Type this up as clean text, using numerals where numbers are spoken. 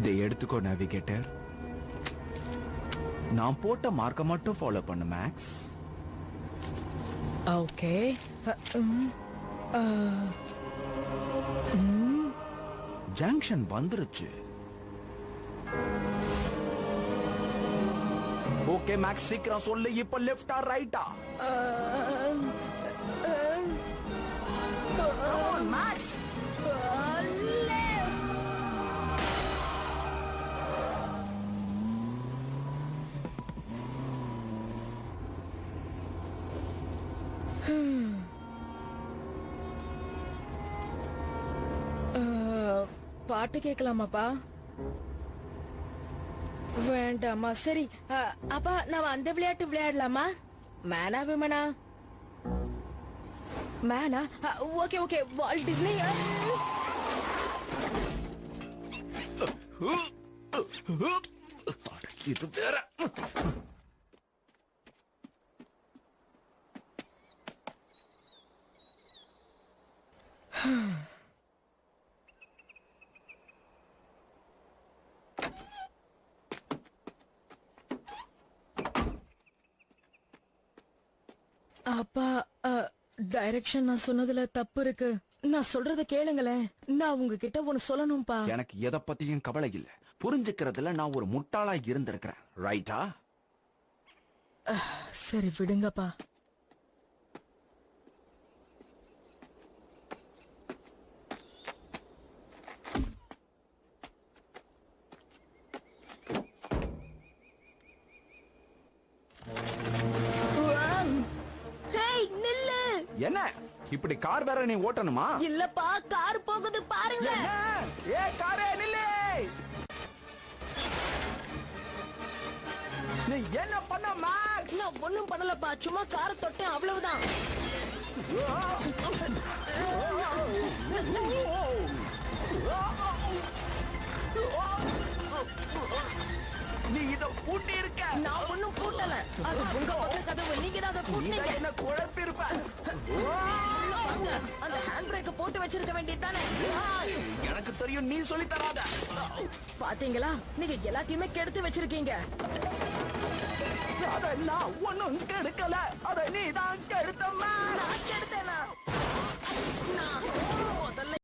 இதை எடுத்துக்கோ நேவிகேட்டர். நான் போட்ட மார்க்க மட்டும் ஃபாலோ பண்ணு மேக்ஸ். ஓகே. ஜங்ஷன் வந்துருச்சு. ஓகே மேக்ஸ், சீக்கிரம் சொல்லு. இப்ப லெஃப்டா ரைட்டா? மேக்ஸ் பாட்டு கேட்கலாமாப்பா? வேண்டாமா? சரி அப்பா, நான் அந்த விளையாட்டு விளையாடலாமா? மேனா விமனா? மேனா? Okay okay. Walt Disney. இது வேற. அப்பா, டைரக்ஷன் நான் சொன்னதுல தப்பு இருக்கு. நான் சொல்றத கேளுங்களேன். நான் உங்ககிட்ட ஒன்னு சொல்லணும்பா. எனக்கு எதை பத்தியும் கவலை இல்ல. புரிஞ்சுக்கிறதுல நான் ஒரு முட்டாளா இருந்திருக்கிறேன். ரைட்டா? சரி விடுங்கப்பா. என்ன இப்படி கார் வேற நீ ஓட்டணுமா? இல்லப்பா, கார் போகுது பாருங்க. ஏ காரே நில்லு. நீ என்ன பண்ண மேக்ஸ்? நான் ஒண்ணும் பண்ணலப்பா, சும்மா கார் தொட்டேன், அவ்வளவுதான். நீ இத பூட்டி இருக்க. நான் ஒண்ணும் பூட்டல. அது உங்க பக்க கதவு. நீங்க தான் அதை பூட்டினீங்க. என்ன குழப்பி இருப்ப. அந்த ஹேண்ட் பிரேக் போட்டு வச்சிருக்க வேண்டியதுதானே? எனக்கு தெரியும், நீ சொல்லி தராத. பாத்தீங்களா, நீங்க எல்லாத்தையுமே கெடுத்து வச்சிருக்கீங்க. அத நான் ஒண்ணும் கெடுக்கல. அத நீ தான் கெடுத்தமா. நான் கெடுத்தேனா?